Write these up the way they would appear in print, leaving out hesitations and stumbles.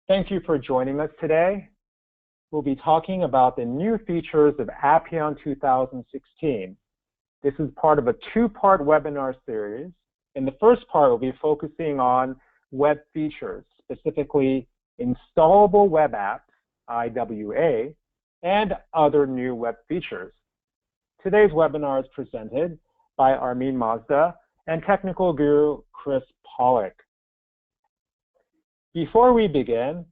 Thank you for joining us today. We'll be talking about the new features of Appion 2016. This is part of a two-part webinar series. In the first part, we'll be focusing on web features, specifically installable web apps, IWA, and other new web features. Today's webinar is presented by Armin Mazda and technical guru Chris Pollock. Before we begin,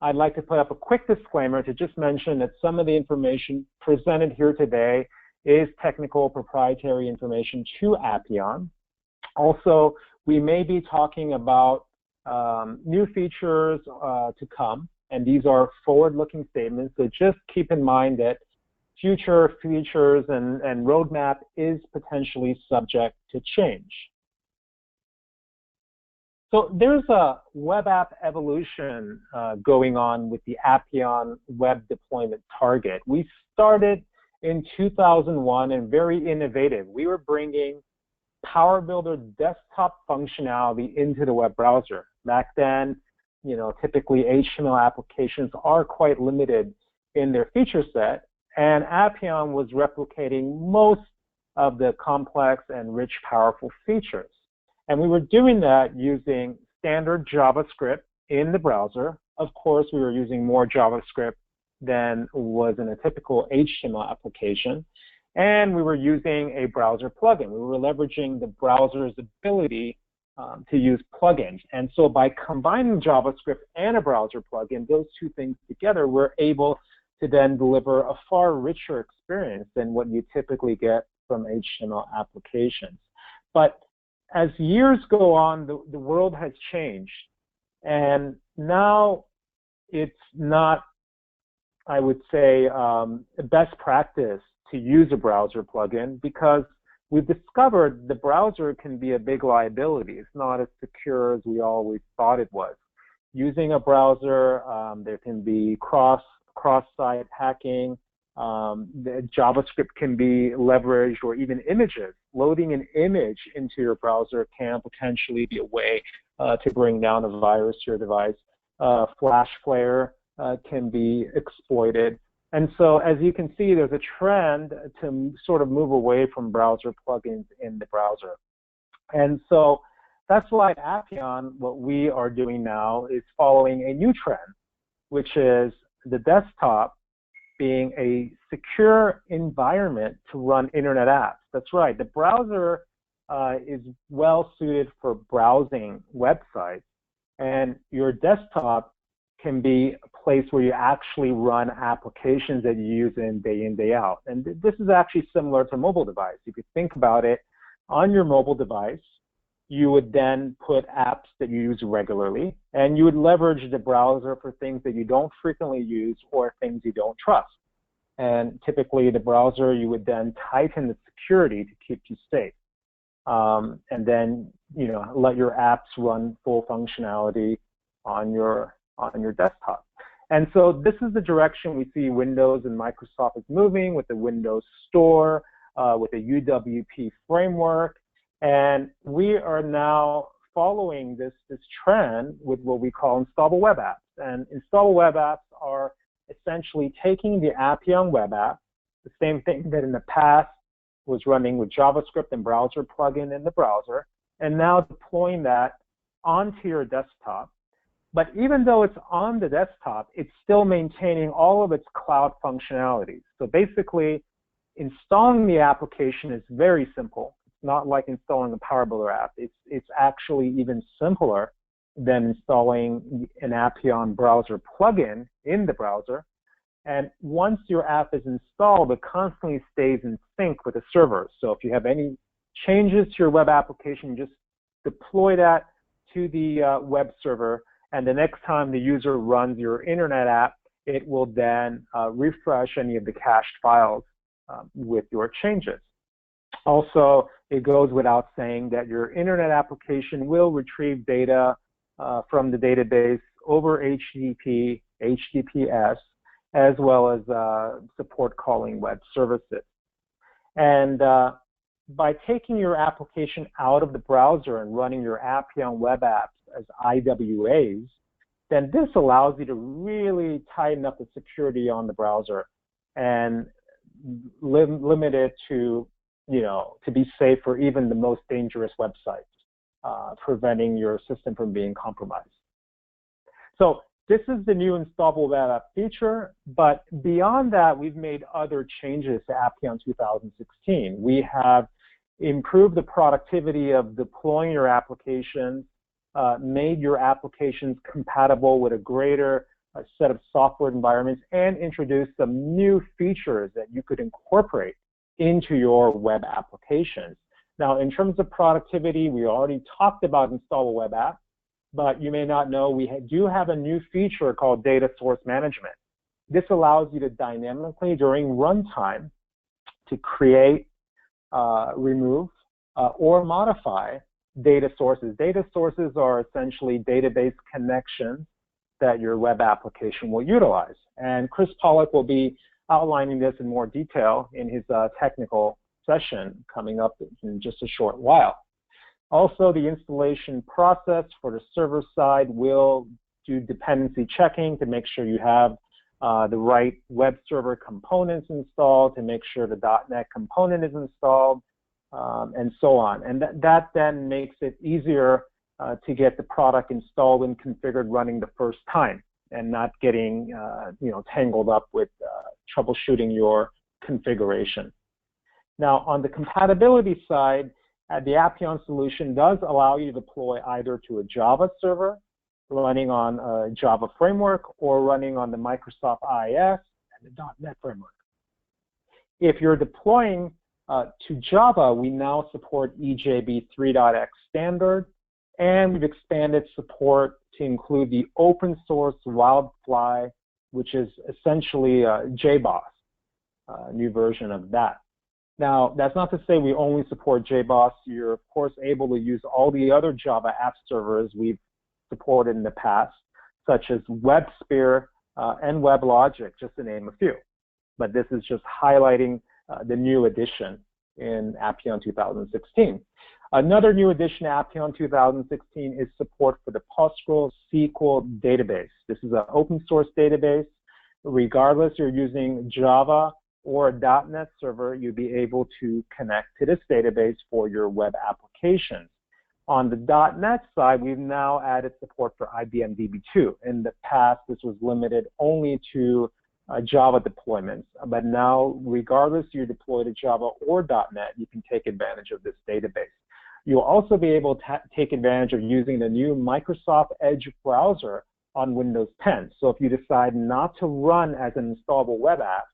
I'd like to put up a quick disclaimer to just mention that some of the information presented here today is technical proprietary information to Appion. Also, we may be talking about new features to come, and these are forward-looking statements, so just keep in mind that future features and roadmap is potentially subject to change. So there's a web app evolution going on with the Appion web deployment target. We started in 2001 and very innovative. We were bringing Power Builder desktop functionality into the web browser. Back then, typically HTML applications are quite limited in their feature set, and Appion was replicating most of the complex and rich, powerful features. And we were doing that using standard JavaScript in the browser. Of course, we were using more JavaScript than was in a typical HTML application. And we were using a browser plugin. We were leveraging the browser's ability to use plugins. And so by combining JavaScript and a browser plugin, those two things together, we're able to then deliver a far richer experience than what you typically get from HTML applications. But as years go on, the world has changed, and now it's not, I would say, best practice to use a browser plugin because we've discovered the browser can be a big liability. It's not as secure as we always thought it was. Using a browser, there can be cross-site hacking. The JavaScript can be leveraged, or even images. Loading an image into your browser can potentially be a way to bring down a virus to your device. Flash flare can be exploited. And so as you can see, there's a trend to sort of move away from browser plugins in the browser. And so that's why at Appion, what we are doing now is following a new trend, which is the desktop being a secure environment to run internet apps. That's right, the browser is well suited for browsing websites, and your desktop can be a place where you actually run applications that you use in, day out. And this is actually similar to a mobile device. If you think about it, on your mobile device, you would then put apps that you use regularly, and you would leverage the browser for things that you don't frequently use or things you don't trust. And typically, the browser, you would then tighten the security to keep you safe. And then, let your apps run full functionality on your desktop. And so this is the direction we see Windows and Microsoft is moving with the Windows Store, with the UWP framework. And we are now following this trend with what we call installable web apps. And installable web apps are essentially taking the Appion web app, the same thing that in the past was running with JavaScript and browser plugin in the browser, and now deploying that onto your desktop. But even though it's on the desktop, it's still maintaining all of its cloud functionalities. So basically, installing the application is very simple. Not like installing a Power Builder app. It's actually even simpler than installing an Appion browser plugin in the browser. And once your app is installed, it constantly stays in sync with the server. So if you have any changes to your web application, just deploy that to the web server, and the next time the user runs your internet app, it will then refresh any of the cached files with your changes. Also, it goes without saying that your internet application will retrieve data from the database over HTTP, HTTPS, as well as support calling web services. And by taking your application out of the browser and running your Appion web apps as IWAs, then this allows you to really tighten up the security on the browser and limit it to, to be safe for even the most dangerous websites, preventing your system from being compromised. So this is the new installable web app feature, but beyond that, we've made other changes to Appion 2016. We have improved the productivity of deploying your applications, made your applications compatible with a greater set of software environments, and introduced some new features that you could incorporate into your web applications. Now, in terms of productivity, we already talked about installable web app, but you may not know we do have a new feature called data source management. This allows you to dynamically, during runtime, to create, remove, or modify data sources. Data sources are essentially database connections that your web application will utilize. And Chris Pollock will be outlining this in more detail in his technical session coming up in just a short while. Also, the installation process for the server side will do dependency checking to make sure you have the right web server components installed, to make sure the .NET component is installed, and so on. And that then makes it easier to get the product installed and configured running the first time, and not getting tangled up with troubleshooting your configuration. Now, on the compatibility side, the Appion solution does allow you to deploy either to a Java server running on a Java framework or running on the Microsoft IIS and the .NET framework. If you're deploying to Java, we now support EJB 3.x standard, and we've expanded support to include the open source Wildfly, which is essentially JBoss, a new version of that. Now, that's not to say we only support JBoss. You're, of course, able to use all the other Java app servers we've supported in the past, such as WebSphere and WebLogic, just to name a few. But this is just highlighting the new addition in Appion 2016. Another new addition to Appion 2016 is support for the PostgreSQL database. This is an open source database. Regardless you're using Java or a .NET server, you'll be able to connect to this database for your web applications. On the .NET side, we've now added support for IBM DB2. In the past, this was limited only to Java deployments, but now, regardless you deploy to Java or .NET, you can take advantage of this database. You'll also be able to take advantage of using the new Microsoft Edge browser on Windows 10. So if you decide not to run as an installable web app,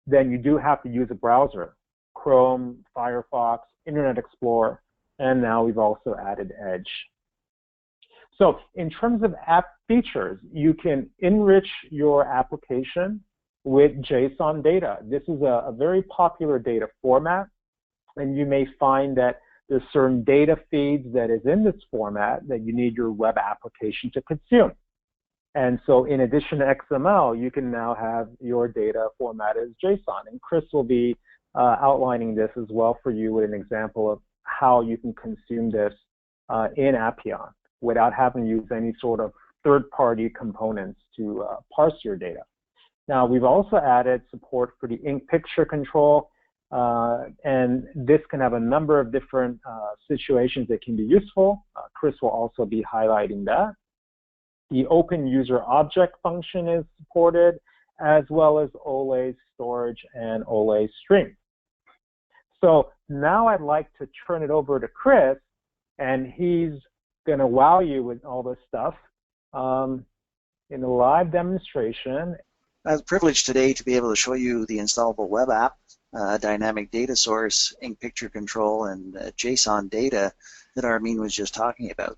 then you do have to use a browser, Chrome, Firefox, Internet Explorer, and now we've also added Edge. So in terms of app features, you can enrich your application with JSON data. This is a very popular data format, and you may find that there's certain data feeds that is in this format that you need your web application to consume. And so in addition to XML, you can now have your data formatted as JSON. And Chris will be outlining this as well for you with an example of how you can consume this in Appion without having to use any sort of third-party components to parse your data. Now, we've also added support for the ink picture control, and this can have a number of different situations that can be useful. Chris will also be highlighting that. The open user object function is supported, as well as OLE storage and OLE stream. So now I'd like to turn it over to Chris, and he's going to wow you with all this stuff in a live demonstration. I have the privilege today to be able to show you the installable web app, dynamic data source, ink picture control, and JSON data that Armin was just talking about.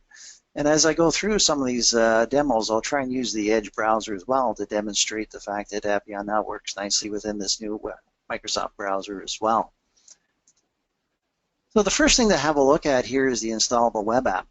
And as I go through some of these demos, I'll try and use the Edge browser as well to demonstrate the fact that Appion now works nicely within this new Microsoft browser as well. So the first thing to have a look at here is the installable web app.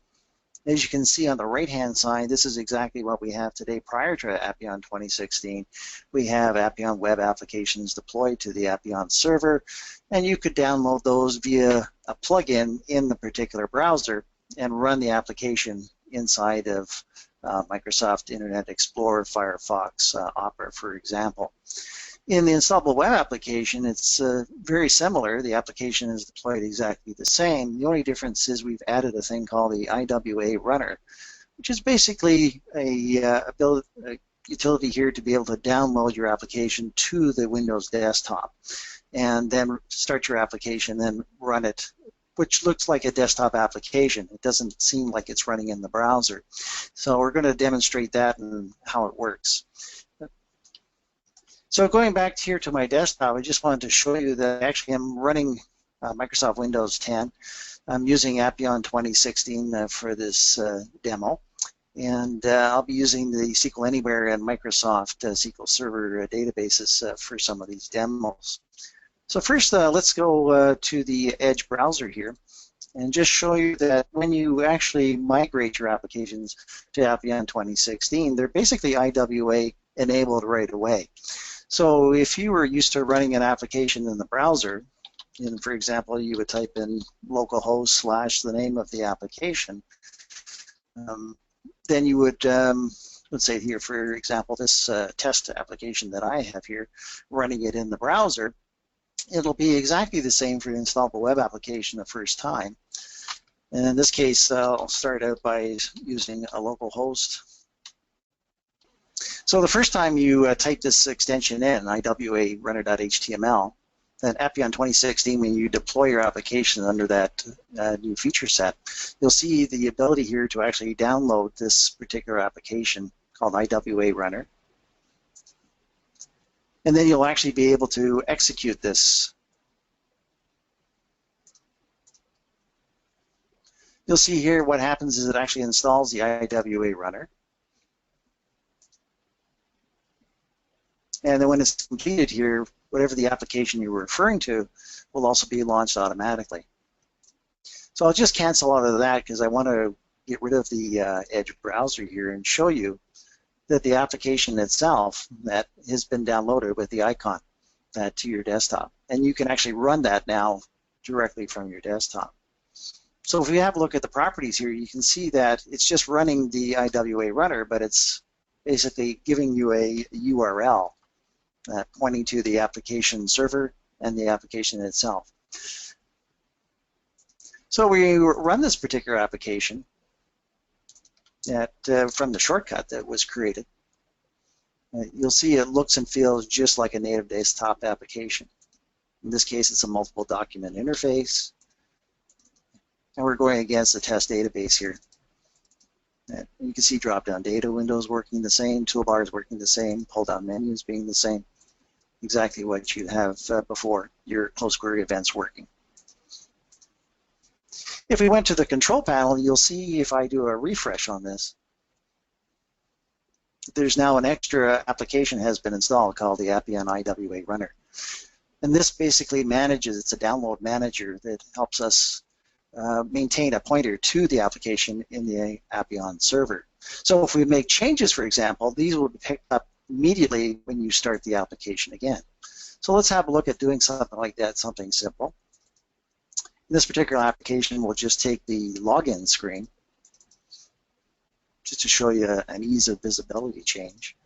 As you can see on the right-hand side, this is exactly what we have today prior to Appion 2016. We have Appion web applications deployed to the Appion server, and you could download those via a plugin in the particular browser and run the application inside of Microsoft Internet Explorer, Firefox, Opera, for example. In the installable web application, it's very similar. The application is deployed exactly the same. The only difference is we've added a thing called the IWA runner, which is basically a utility here to be able to download your application to the Windows desktop and then start your application, then run it, which looks like a desktop application. It doesn't seem like it's running in the browser. So we're going to demonstrate that and how it works. So going back here to my desktop, I just wanted to show you that actually I'm running Microsoft Windows 10. I'm using Appion 2016 for this demo. And I'll be using the SQL Anywhere and Microsoft SQL Server databases for some of these demos. So first, let's go to the Edge browser here and just show you that when you actually migrate your applications to Appion 2016, they're basically IWA enabled right away. So if you were used to running an application in the browser, and for example, you would type in localhost / the name of the application, then you would, let's say here, for example, this test application that I have here, running it in the browser, it'll be exactly the same for the installable web application the first time. And in this case, I'll start out by using a local host. So the first time you type this extension in, IWA runner.html, then Appion 2016, when you deploy your application under that new feature set, you'll see the ability here to actually download this particular application called IWA Runner. And then you'll actually be able to execute this. You'll see here what happens is it actually installs the IWA Runner. And then when it's completed here, whatever the application you're referring to will also be launched automatically. So I'll just cancel out of that because I want to get rid of the Edge browser here and show you that the application itself that has been downloaded with the icon to your desktop. And you can actually run that now directly from your desktop. So if we have a look at the properties here, you can see that it's just running the IWA runner, but it's basically giving you a URL pointing to the application server and the application itself. So we run this particular application from the shortcut that was created. You'll see it looks and feels just like a native desktop application. In this case, it's a multiple document interface. And we're going against the test database here. And you can see drop-down data windows working the same, toolbars working the same, pull-down menus being the same. Exactly what you have before, your close query events working. If we went to the control panel, you'll see if I do a refresh on this, there's now an extra application has been installed called the Appion IWA Runner. And this basically manages, it's a download manager that helps us maintain a pointer to the application in the Appion server. So if we make changes, for example, these will be picked up immediately when you start the application again. So let's have a look at doing something like that, something simple. In this particular application, we'll just take the login screen just to show you an ease of visibility change.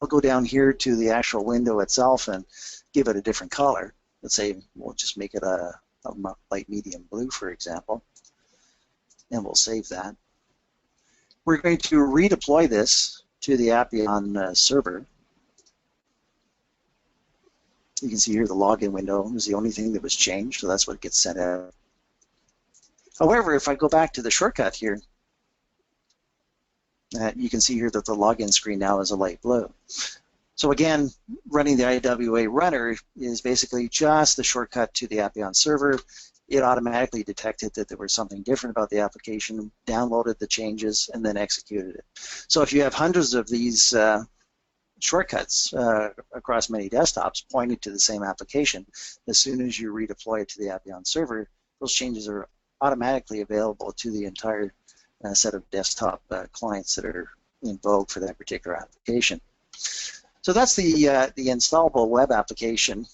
I'll go down here to the actual window itself and give it a different color. Let's say we'll just make it a light medium blue, for example, and we'll save that. We're going to redeploy this to the Appion server. You can see here the login window is the only thing that was changed, so that's what gets sent out. However, if I go back to the shortcut here, you can see here that the login screen now is a light blue. So again, running the IWA runner is basically just the shortcut to the Appion server. It automatically detected that there was something different about the application, downloaded the changes, and then executed it. So if you have hundreds of these shortcuts across many desktops pointing to the same application, as soon as you redeploy it to the Appion server, those changes are automatically available to the entire set of desktop clients that are in vogue for that particular application. So that's the installable web application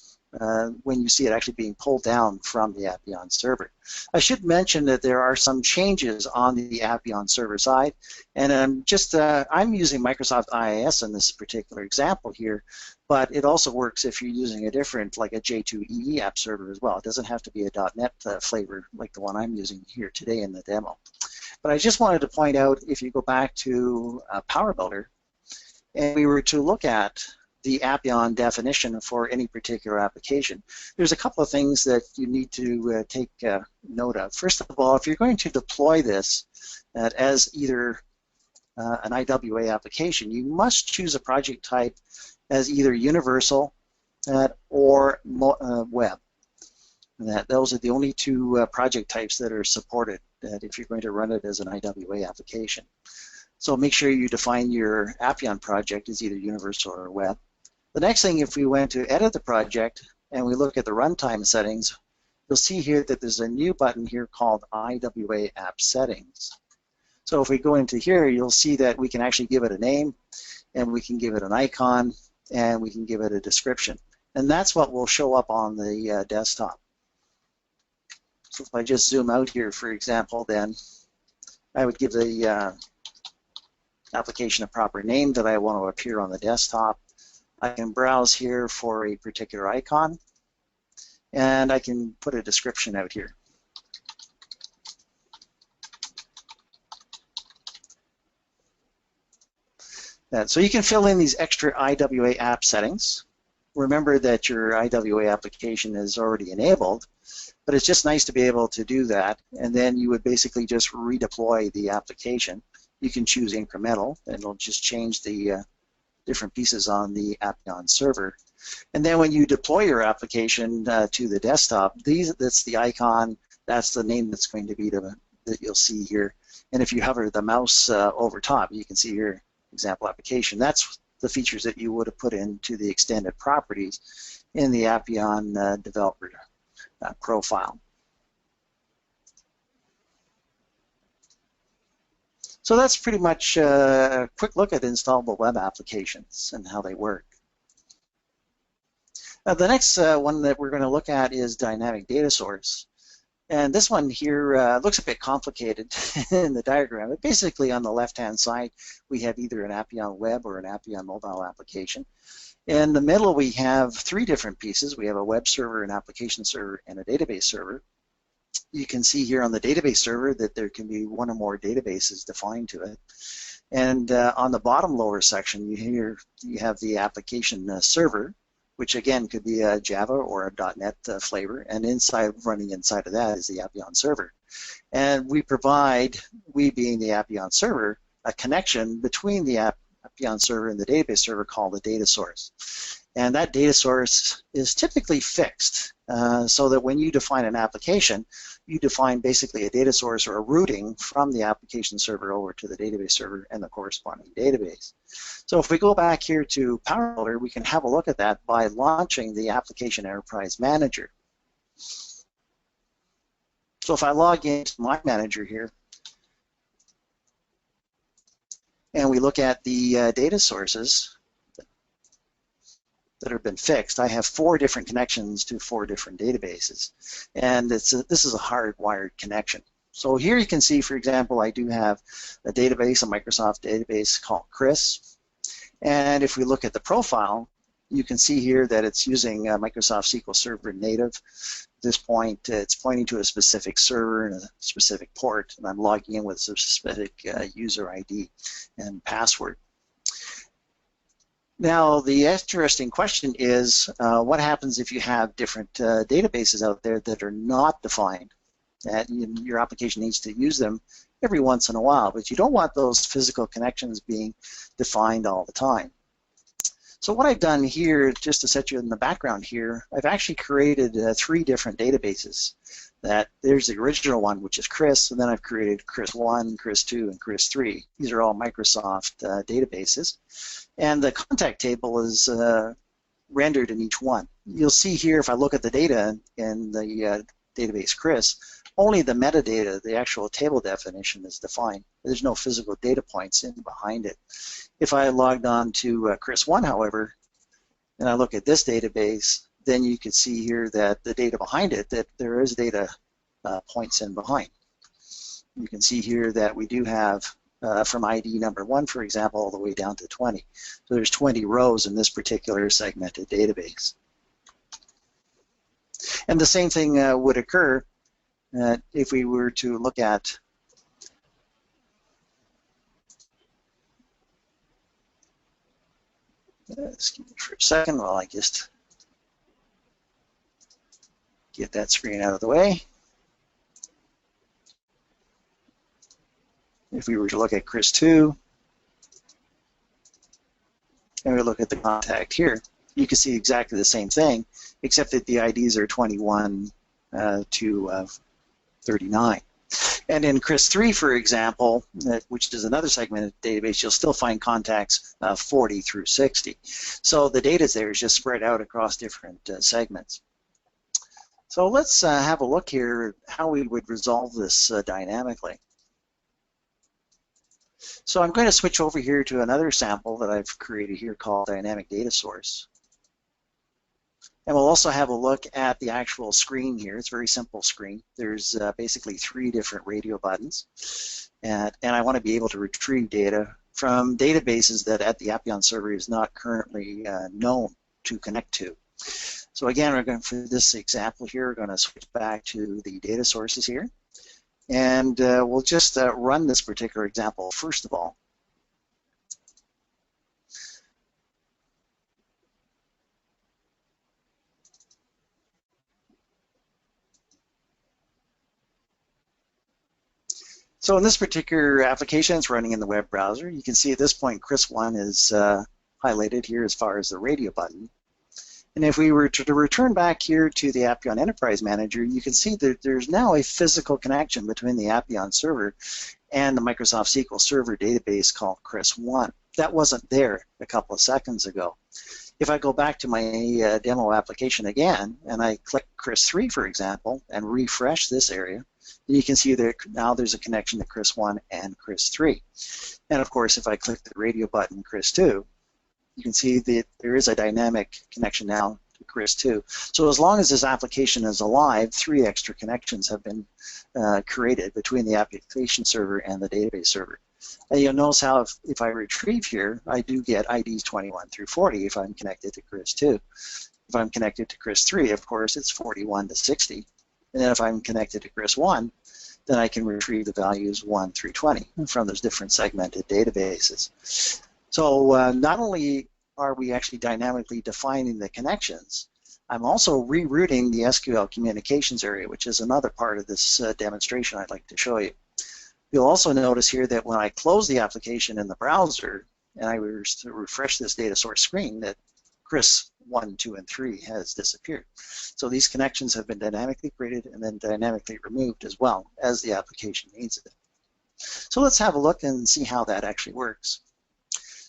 when you see it actually being pulled down from the Appion server. I should mention that there are some changes on the Appion server side, and I'm using Microsoft IIS in this particular example here, but it also works if you're using a different, like a J2EE app server as well. It doesn't have to be a .NET flavor like the one I'm using here today in the demo. But I just wanted to point out, if you go back to Power Builder, and we were to look at the Appion definition for any particular application, there's a couple of things that you need to take note of. First of all, if you're going to deploy this as either an IWA application, you must choose a project type as either universal or web. Those are the only two project types that are supported if you're going to run it as an IWA application. So make sure you define your Appion project as either universal or web. The next thing, if we went to edit the project and we look at the runtime settings, you'll see here that there's a new button here called IWA App Settings. So if we go into here, you'll see that we can actually give it a name, and we can give it an icon, and we can give it a description. And that's what will show up on the desktop. So if I just zoom out here, for example, then I would give the application a proper name that I want to appear on the desktop. I can browse here for a particular icon, and I can put a description out here. So you can fill in these extra IWA app settings. Remember that your IWA application is already enabled, but it's just nice to be able to do that, and then you would basically just redeploy the application. You can choose incremental, and it'll just change the different pieces on the Appion server. And then when you deploy your application to the desktop, that's the icon, that's the name that's going to be that you'll see here. And if you hover the mouse over top, you can see here, example application. That's the features that you would have put into the extended properties in the Appion developer profile. So that's pretty much a quick look at installable web applications and how they work. The next one that we're going to look at is dynamic data source. And this one here looks a bit complicated in the diagram. But basically on the left-hand side, we have either an Appion web or an Appion mobile application. In the middle, we have three different pieces. We have a web server, an application server, and a database server. You can see here on the database server that there can be one or more databases defined to it. And on the bottom lower section, you have the application server, which again could be a Java or a .NET flavor, and running inside of that is the Appion server. And we provide, we being the Appion server, a connection between the Appion server and the database server called the data source. And that data source is typically fixed, so that when you define an application, you define basically a data source or a routing from the application server over to the database server and the corresponding database. So if we go back here to Power Builder, we can have a look at that by launching the Application Enterprise Manager. So if I log into my manager here, and we look at the data sources that have been fixed, I have 4 different connections to 4 different databases. And this is a hardwired connection. So here you can see, for example, I do have a database, a Microsoft database called Chris. And if we look at the profile, you can see here that it's using Microsoft SQL Server Native. At this point, it's pointing to a specific server and a specific port, and I'm logging in with a specific user ID and password. Now, the interesting question is, what happens if you have different databases out there that are not defined? And your application needs to use them every once in a while, but you don't want those physical connections being defined all the time. So what I've done here, just to set you in the background here, I've actually created 3 different databases. There's the original one, which is Chris, and then I've created Chris 1, Chris 2, and Chris 3. These are all Microsoft databases. And the contact table is rendered in each one. You'll see here, if I look at the data in the database Chris, only the metadata, the actual table definition, is defined. There's no physical data points in behind it. If I logged on to Chris 1, however, and I look at this database, then you could see here that the data behind it, that there is data points in behind. You can see here that we do have from ID number 1, for example, all the way down to 20. So there's 20 rows in this particular segmented database. And the same thing would occur if we were to look at excuse me for a second while I just get that screen out of the way. If we were to look at Chris2, and we look at the contact here, you can see exactly the same thing, except that the IDs are 21 to 39. And in Chris3, for example, which is another segmented database, you'll still find contacts 40 through 60. So the data there is just spread out across different segments. So let's have a look here at how we would resolve this dynamically. So I'm going to switch over here to another sample that I've created here called Dynamic Data Source. And we'll also have a look at the actual screen here. It's a very simple screen. There's basically 3 different radio buttons. And I want to be able to retrieve data from databases that at the Appion server is not currently known to connect to. So again, we're going for this example here, we're going to switch back to the data sources here. And we'll just run this particular example first of all. So in this particular application, it's running in the web browser. You can see at this point, Chris1 is highlighted here as far as the radio button. And if we were to return back here to the Appion Enterprise Manager, you can see that there's now a physical connection between the Appion server and the Microsoft SQL Server database called Chris1. That wasn't there a couple of seconds ago. If I go back to my demo application again, and I click Chris3, for example, and refresh this area, you can see that now there's a connection to Chris1 and Chris3. And of course, if I click the radio button Chris2, you can see that there is a dynamic connection now to Chris2. So as long as this application is alive, 3 extra connections have been created between the application server and the database server. And you'll notice how if I retrieve here, I do get IDs 21 through 40 if I'm connected to Chris2. If I'm connected to Chris3, of course, it's 41 to 60. And then if I'm connected to Chris1, then I can retrieve the values 1 through 20 from those different segmented databases. So not only are we actually dynamically defining the connections, I'm also rerouting the SQL communications area, which is another part of this demonstration I'd like to show you. You'll also notice here that when I close the application in the browser and I refresh this data source screen, that Chris 1, 2, and 3 has disappeared. So these connections have been dynamically created and then dynamically removed as well as the application needs it. So let's have a look and see how that actually works.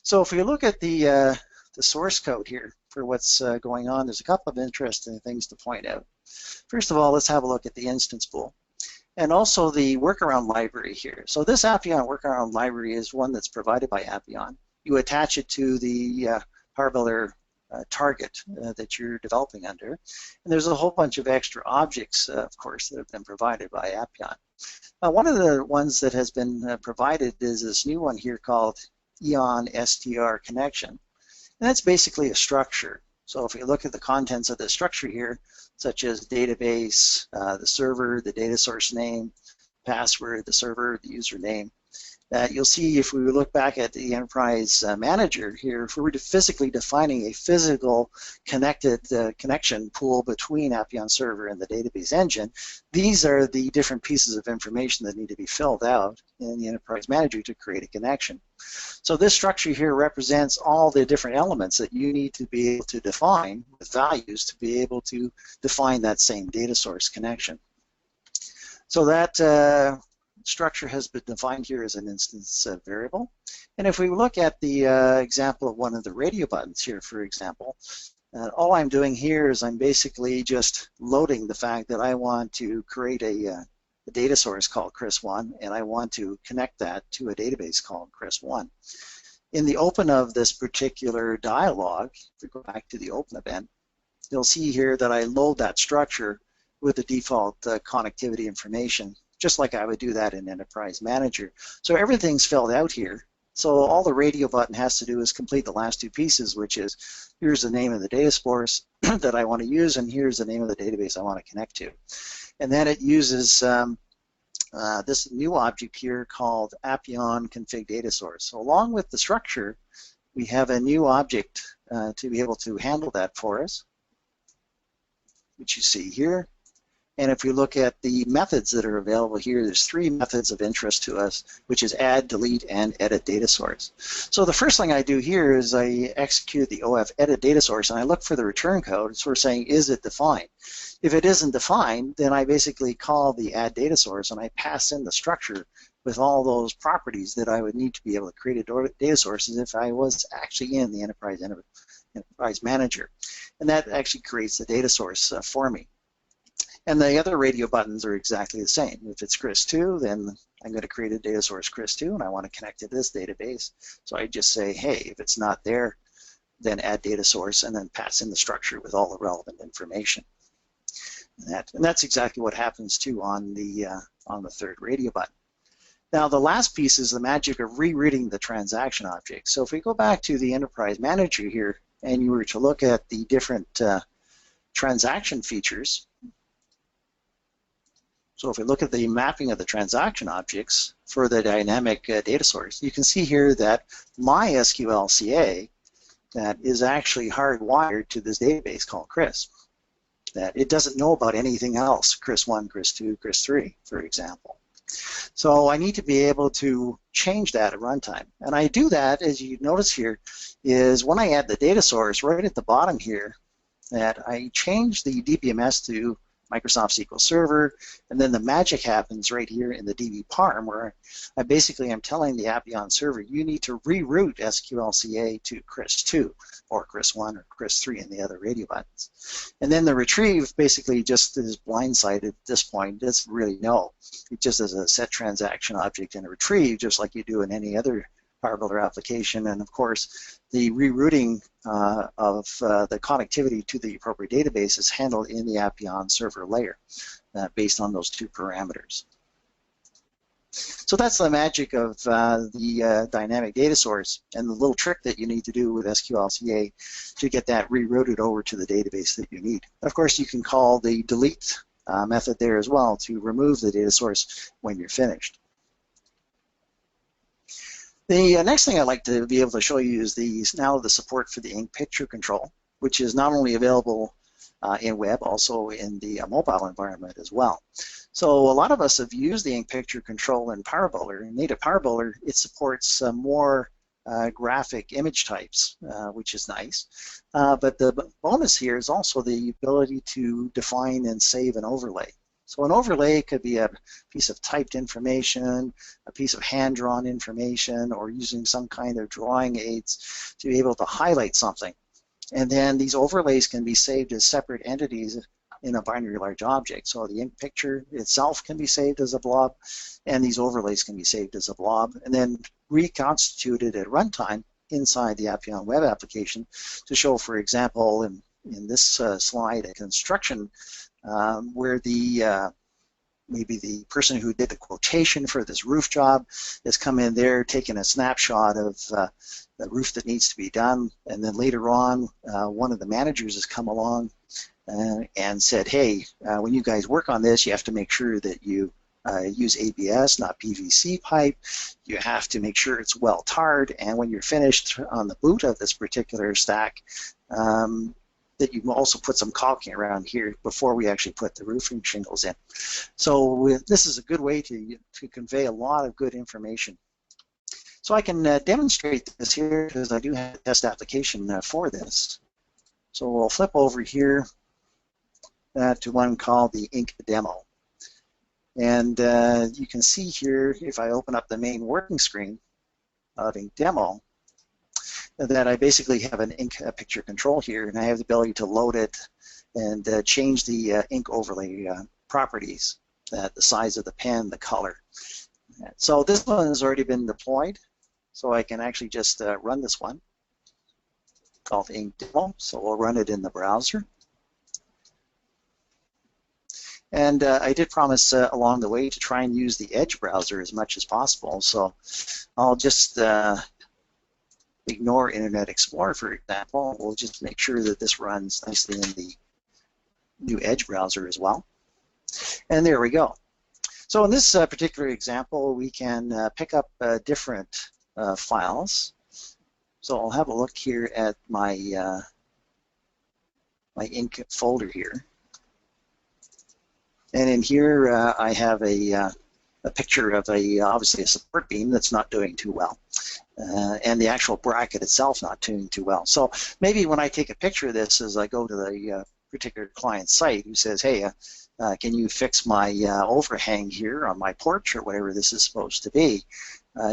So if we look at the source code here for what's going on, there's a couple of interesting things to point out. First of all, let's have a look at the instance pool and also the workaround library here. So this Appion workaround library is one that's provided by Appion. You attach it to the hardware target that you're developing under, and there's a whole bunch of extra objects, of course, that have been provided by Appion. One of the ones that has been provided is this new one here called Eon STR connection, and that's basically a structure. So if we look at the contents of the structure here, such as database, the server, the data source name, password, the server, the username, you'll see if we look back at the Enterprise Manager here, if we were physically defining a physical connected connection pool between Appion server and the database engine, these are the different pieces of information that need to be filled out in the Enterprise Manager to create a connection. So this structure here represents all the different elements that you need to be able to define with values to be able to define that same data source connection. So that structure has been defined here as an instance variable. And if we look at the example of one of the radio buttons here, for example, all I'm doing here is I'm basically just loading the fact that I want to create a data source called Chris1, and I want to connect that to a database called Chris1. In the open of this particular dialog, if we go back to the open event, you'll see here that I load that structure with the default connectivity information, just like I would do that in Enterprise Manager. So everything's filled out here. So all the radio button has to do is complete the last two pieces, which is here's the name of the data source that I want to use, and here's the name of the database I want to connect to. And then it uses this new object here called Appion config data source. So along with the structure, we have a new object to be able to handle that for us, which you see here. And if we look at the methods that are available here, there's three methods of interest to us, which is add, delete, and edit data source. So the first thing I do here is I execute the OF edit data source, and I look for the return code. It's for saying, is it defined? If it isn't defined, then I basically call the add data source, and I pass in the structure with all those properties that I would need to be able to create a data source as if I was actually in the Enterprise Manager. And that actually creates the data source for me. And the other radio buttons are exactly the same. If it's Chris2, then I'm going to create a data source Chris2, and I want to connect to this database. So I just say, hey, if it's not there, then add data source, and then pass in the structure with all the relevant information. And that's exactly what happens too on the third radio button. Now the last piece is the magic of rerouting the transaction object. So if we go back to the Enterprise Manager here, and you were to look at the different transaction features. So if we look at the mapping of the transaction objects for the dynamic data source, you can see here that my SQL-CA that is actually hardwired to this database called Chris. That it doesn't know about anything else, Chris1, Chris2, Chris3, for example. So I need to be able to change that at runtime. And I do that, as you notice here, is when I add the data source right at the bottom here, that I change the DBMS to Microsoft SQL Server, and then the magic happens right here in the DB parm, where I basically am telling the Appion server, you need to reroute SQL-CA to Chris2 or Chris1 or Chris3 and the other radio buttons. And then the retrieve basically just is blindsided at this point. It doesn't really know. It just is a set transaction object and a retrieve, just like you do in any other Power application. And of course, the rerouting of the connectivity to the appropriate database is handled in the Appion server layer based on those two parameters. So that's the magic of the dynamic data source and the little trick that you need to do with SQL-CA to get that rerouted over to the database that you need. Of course, you can call the delete method there as well to remove the data source when you're finished. The next thing I'd like to be able to show you is the support for the ink picture control, which is not only available in web, also in the mobile environment as well. So a lot of us have used the ink picture control in PowerBuilder. In native PowerBuilder, it supports more graphic image types, which is nice. But the bonus here is also the ability to define and save an overlay. So an overlay could be a piece of typed information, a piece of hand-drawn information, or using some kind of drawing aids to be able to highlight something. And then these overlays can be saved as separate entities in a binary large object. So the ink picture itself can be saved as a blob, and these overlays can be saved as a blob, and then reconstituted at runtime inside the Appion web application to show, for example, in this slide, a construction where maybe the person who did the quotation for this roof job has come in there, taken a snapshot of the roof that needs to be done, and then later on one of the managers has come along and said, hey, when you guys work on this, you have to make sure that you use ABS, not PVC pipe. You have to make sure it's well tarred, and when you're finished on the boot of this particular stack, that you also put some caulking around here before we actually put the roofing shingles in. So this is a good way to convey a lot of good information. So I can demonstrate this here because I do have a test application for this. So we'll flip over here to one called the Ink Demo. And you can see here, if I open up the main working screen of Ink Demo, that I basically have an ink picture control here, and I have the ability to load it and change the ink overlay properties, the size of the pen, the color. So this one has already been deployed, so I can actually just run this one called Ink Demo. So we'll run it in the browser. And I did promise along the way to try and use the Edge browser as much as possible. So I'll just ignore Internet Explorer, for example. We'll just make sure that this runs nicely in the new Edge browser as well. And there we go. So in this particular example, we can pick up different files. So I'll have a look here at my my inc folder here. And in here, I have a picture of obviously a support beam that's not doing too well. And the actual bracket itself not doing too well. So maybe when I take a picture of this as I go to the particular client site who says, hey, can you fix my overhang here on my porch or whatever this is supposed to be,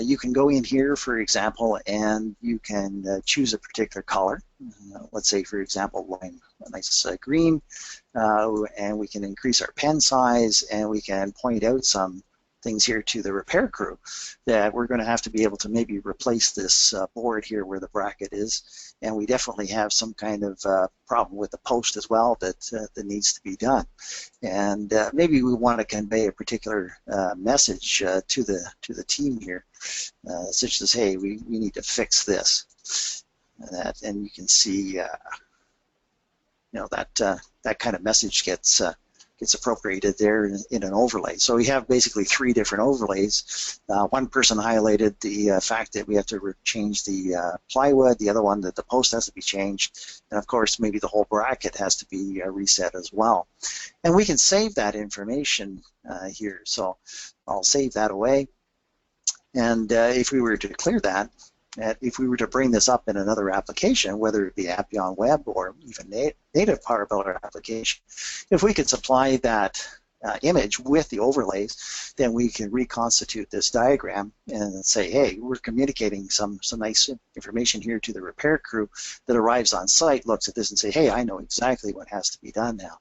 you can go in here, for example, and you can choose a particular color. Let's say, for example, a nice green, and we can increase our pen size, and we can point out some things here to the repair crew that we're going to have to be able to maybe replace this board here where the bracket is, and we definitely have some kind of problem with the post as well that that needs to be done, and maybe we want to convey a particular message to the team here, such as, hey, we need to fix this, and you can see you know, that kind of message gets appropriated there in an overlay. So we have basically three different overlays. One person highlighted the fact that we have to change the plywood, the other one that the post has to be changed, and of course maybe the whole bracket has to be reset as well. And we can save that information here. So I'll save that away, and if we were to clear that, if we were to bring this up in another application, whether it be Appion Web or even native Power Builder application, if we could supply that image with the overlays, then we can reconstitute this diagram and say, hey, we're communicating some nice information here to the repair crew that arrives on site, looks at this and say, hey, I know exactly what has to be done now.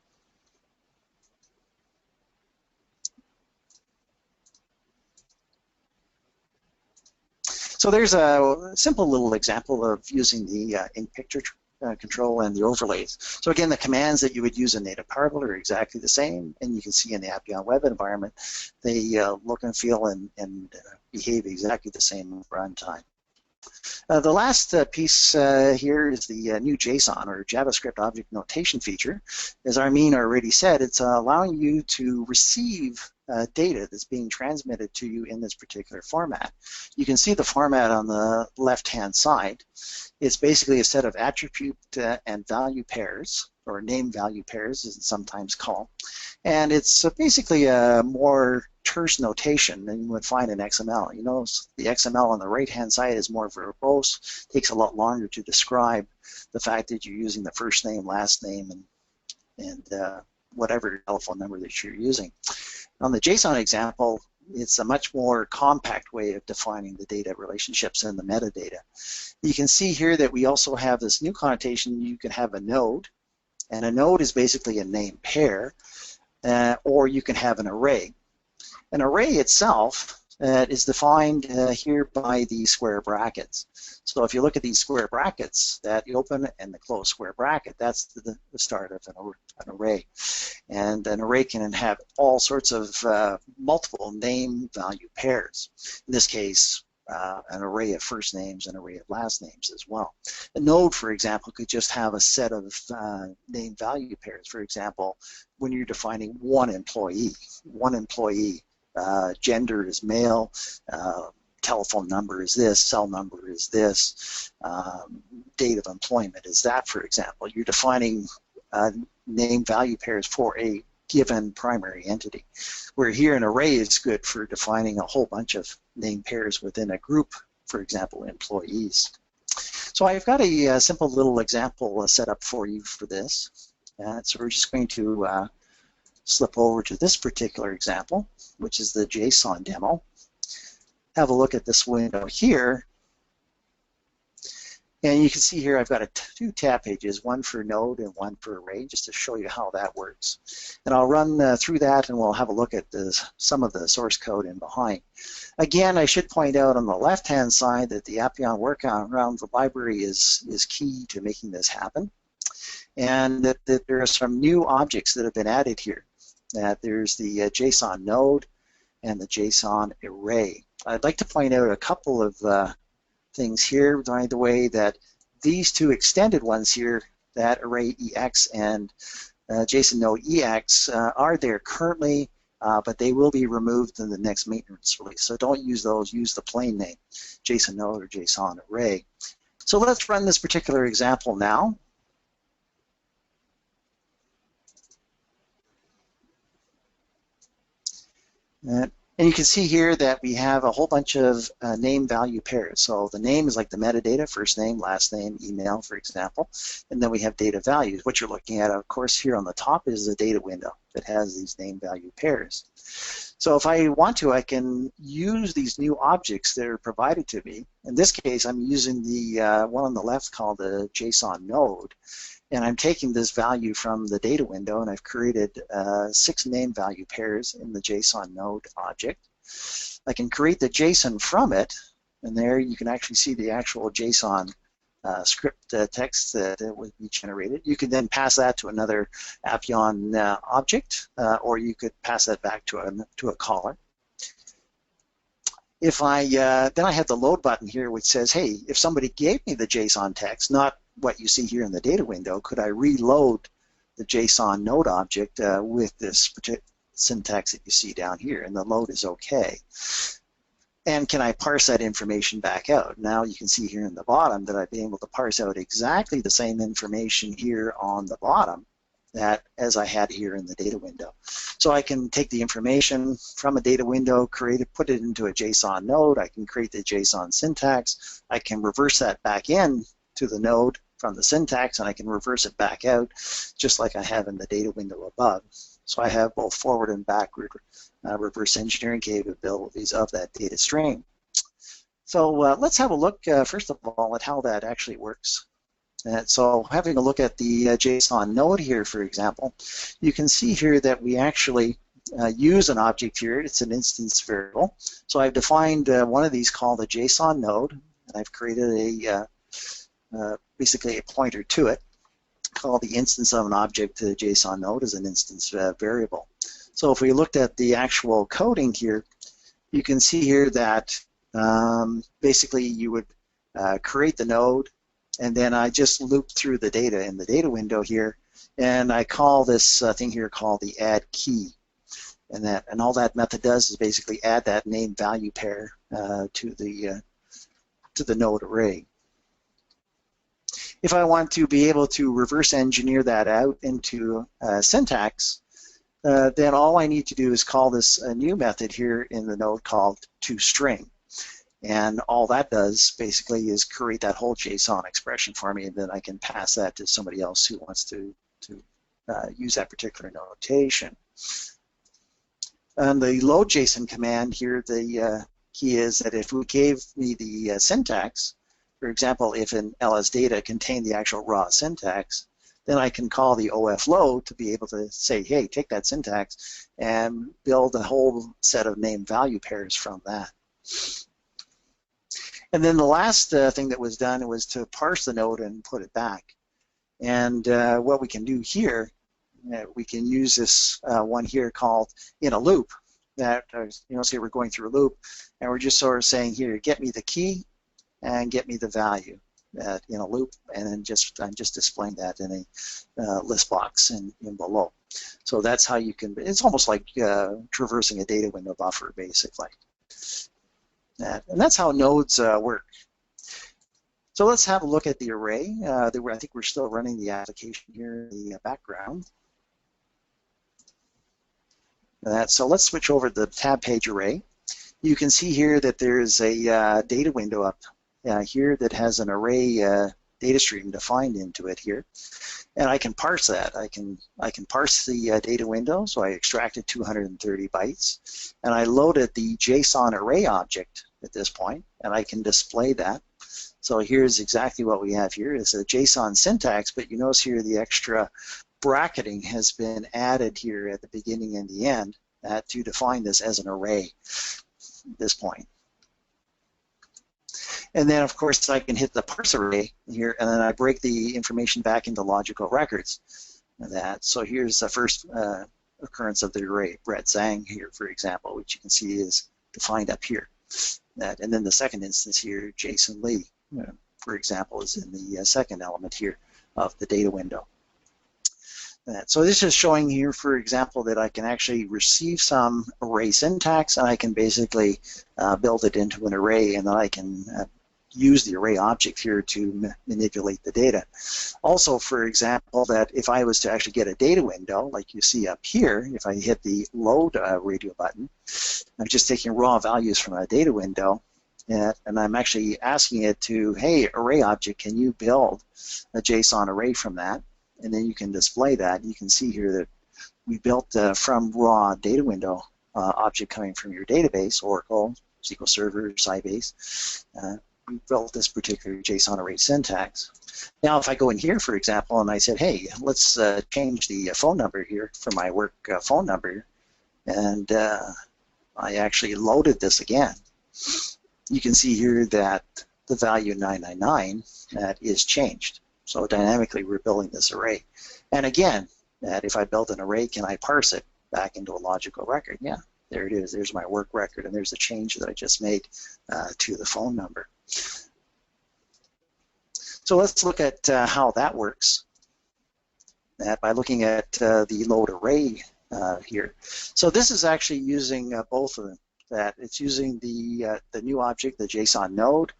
So there's a simple little example of using the in-picture control and the overlays. So again, the commands that you would use in native Power Builder are exactly the same, and you can see in the Appion web environment, they look and feel and behave exactly the same at runtime. The last piece here is the new JSON, or JavaScript Object Notation feature. As Armin already said, it's allowing you to receive data that's being transmitted to you in this particular format. You can see the format on the left-hand side. It's basically a set of attribute and value pairs, or name value pairs as it's sometimes called. And it's basically a more terse notation than you would find in XML. You know, the XML on the right-hand side is more verbose, takes a lot longer to describe the fact that you're using the first name, last name, and whatever telephone number that you're using. On the JSON example, it's a much more compact way of defining the data relationships and the metadata. You can see here that we also have this new connotation. You can have a node, and a node is basically a name pair, or you can have an array. An array itself is defined here by the square brackets. So if you look at these square brackets, that the open and the close square bracket, that's the start of an array. And an array can have all sorts of multiple name value pairs. In this case, an array of first names, an array of last names as well. A node, for example, could just have a set of name value pairs. For example, when you're defining one employee, gender is male, telephone number is this, cell number is this, date of employment is that, for example. You're defining name value pairs for a given primary entity, where here an array is good for defining a whole bunch of name pairs within a group, for example, employees. So I've got a simple little example set up for you for this. So we're just going to slip over to this particular example, which is the JSON demo. Have a look at this window here. And you can see here I've got two tab pages, one for node and one for array, just to show you how that works. And I'll run through that, and we'll have a look at some of the source code in behind. Again, I should point out on the left-hand side that the Appion workaround the library is key to making this happen, and that there are some new objects that have been added here. that there's the JSON node and the JSON array. I'd like to point out a couple of things here, by the way, that these two extended ones here, that array EX and JSON node EX, are there currently, but they will be removed in the next maintenance release. So don't use those, use the plain name, JSON node or JSON array. So let's run this particular example now. And you can see here that we have a whole bunch of name value pairs. So the name is like the metadata, first name, last name, email, for example. And then we have data values. What you're looking at, of course, here on the top is the data window that has these name value pairs. So if I want to, I can use these new objects that are provided to me. In this case, I'm using the one on the left called the JSON node. And I'm taking this value from the data window, and I've created 6 name value pairs in the JSON node object. I can create the JSON from it, and there you can actually see the actual JSON script text that would be generated. You can then pass that to another Appion object, or you could pass that back to a caller. If I then I have the load button here, which says, hey, if somebody gave me the JSON text, not what you see here in the data window, could I reload the JSON node object with this particular syntax that you see down here? And the load is okay. And can I parse that information back out? Now you can see here in the bottom that I've been able to parse out exactly the same information here on the bottom that as I had here in the data window. So I can take the information from a data window, create it, put it into a JSON node. I can create the JSON syntax. I can reverse that back in to the node from the syntax, and I can reverse it back out just like I have in the data window above. So I have both forward and backward reverse engineering capabilities of that data stream. So let's have a look first of all at how that actually works. So having a look at the JSON node here, for example, you can see here that we actually use an object here. It's an instance variable. So I've defined one of these called a JSON node, and I've created a basically a pointer to it called the instance of an object to the JSON node as an instance variable. So if we looked at the actual coding here, you can see here that basically you would create the node, and then I just loop through the data in the data window here, and I call this thing here called the add key. And all that method does is basically add that name value pair to the node array. If I want to be able to reverse engineer that out into syntax, then all I need to do is call this a new method here in the node called toString. And all that does basically is create that whole JSON expression for me, and then I can pass that to somebody else who wants to use that particular notation. On the load JSON command here, the key is that if we gave me the syntax, for example, if an ls data contained the actual raw syntax, then I can call the ofload to be able to say, hey, take that syntax and build a whole set of name value pairs from that. And then the last thing that was done was to parse the node and put it back. And what we can do here, we can use this one here called in a loop. That say we're going through a loop, and we're just sort of saying here, get me the key and get me the value in a loop, and then I'm just displaying that in a list box in below. So that's how you can. It's almost like traversing a data window buffer, basically. And that's how nodes work. So let's have a look at the array. I think we're still running the application here in the background. So let's switch over to the tab page array. You can see here that there's a data window up here that has an array data stream defined into it here, and I can parse that. I can parse the data window, so I extracted 230 bytes, and I loaded the JSON array object at this point, and I can display that. So here's exactly what we have here. It's a JSON syntax, but you notice here the extra bracketing has been added here at the beginning and the end to define this as an array at this point. And then, of course, I can hit the parse array here, and then I break the information back into logical records. So here's the first occurrence of the array, Brett Zhang here, for example, which you can see is defined up here. And then the second instance here, Jason Lee, for example, is in the second element here of the data window. So this is showing here, for example, that I can actually receive some array syntax, and I can basically build it into an array, and then I can use the array object here to manipulate the data. Also, for example, that if I was to actually get a data window, like you see up here, if I hit the load radio button, I'm just taking raw values from a data window, and I'm actually asking it to, hey, array object, can you build a JSON array from that? And then you can display that. You can see here that we built from raw data window object coming from your database, Oracle, SQL Server, Sybase. We built this particular JSON array syntax. Now, if I go in here, for example, and I said, hey, let's change the phone number here for my work phone number, and I actually loaded this again, you can see here that the value 999 is changed. So dynamically, we're building this array. And again, that if I build an array, can I parse it back into a logical record? Yeah, there it is. There's my work record, and there's a change that I just made to the phone number. So let's look at how that works by looking at the load array here. So this is actually using both of them. That it's using the new object, the JSON node,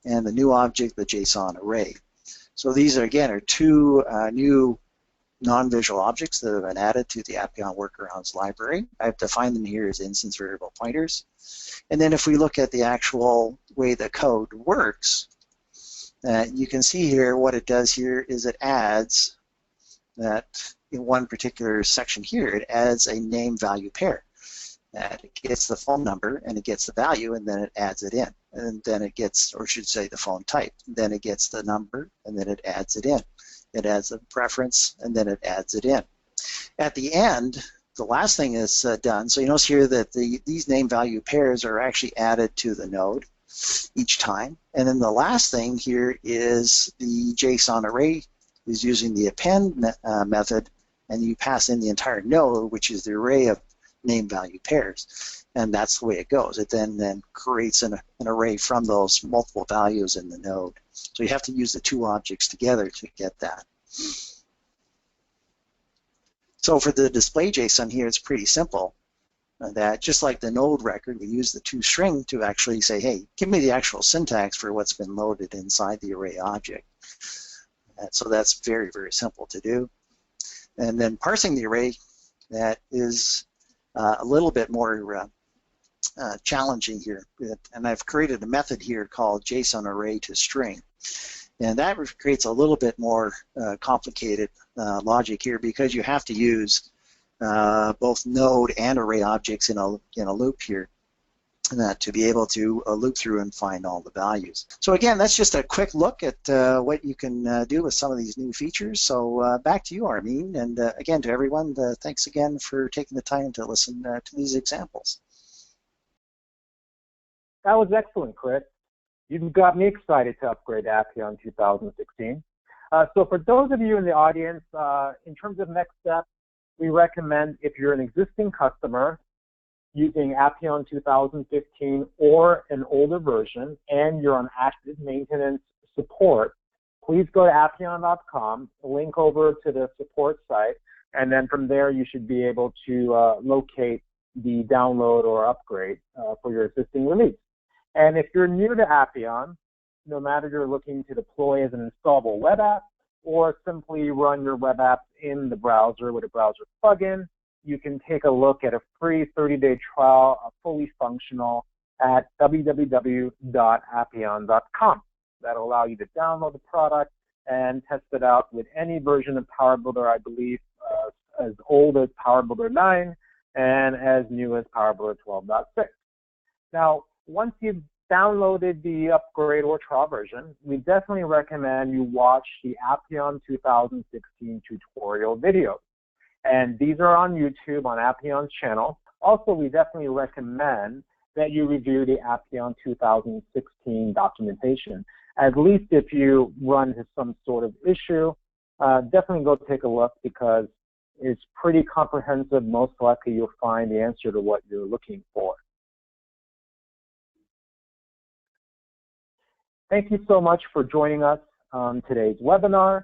and the new object, the JSON array. So these are, again, are two new non-visual objects that have been added to the Appion workarounds library. I've defined them here as instance variable pointers. And then if we look at the actual way the code works, you can see here what it does here is it adds that in one particular section here, it adds a name value pair. It gets the phone number and it gets the value, and then it adds it in. And then it gets, or should say the phone type. Then it gets the number, and then it adds it in. It adds a preference, and then it adds it in. At the end, the last thing is done. So you notice here that these name value pairs are actually added to the node each time. And then the last thing here is the JSON array is using the append method, and you pass in the entire node, which is the array of name value pairs, and that's the way it goes. It then creates an array from those multiple values in the node. So you have to use the two objects together to get that. So for the display JSON here, it's pretty simple. That just like the node record, we use the toString to actually say, hey, give me the actual syntax for what's been loaded inside the array object. So that's very, very simple to do. And then parsing the array, that is a little bit more challenging here, and I've created a method here called JSON array to string, and that creates a little bit more complicated logic here because you have to use both node and array objects in a loop here to be able to loop through and find all the values. So again, that's just a quick look at what you can do with some of these new features. So back to you, Armin, and again to everyone, thanks again for taking the time to listen to these examples. That was excellent, Chris. You've got me excited to upgrade Appion 2016. So for those of you in the audience, in terms of next steps, we recommend if you're an existing customer using Appion 2015 or an older version, and you're on active maintenance support, please go to appion.com, link over to the support site, and then from there you should be able to locate the download or upgrade for your existing release. And if you're new to Appion, no matter you're looking to deploy as an installable web app or simply run your web app in the browser with a browser plugin, you can take a look at a free 30-day trial, fully functional, at www.appion.com. That'll allow you to download the product and test it out with any version of PowerBuilder, I believe, as old as PowerBuilder 9 and as new as PowerBuilder 12.6. Now, once you've downloaded the upgrade or trial version, we definitely recommend you watch the Appion 2016 tutorial videos. And these are on YouTube on Appion's channel. Also, we definitely recommend that you review the Appion 2016 documentation. At least if you run into some sort of issue, definitely go take a look because is pretty comprehensive. Most likely you'll find the answer to what you're looking for. Thank you so much for joining us on today's webinar.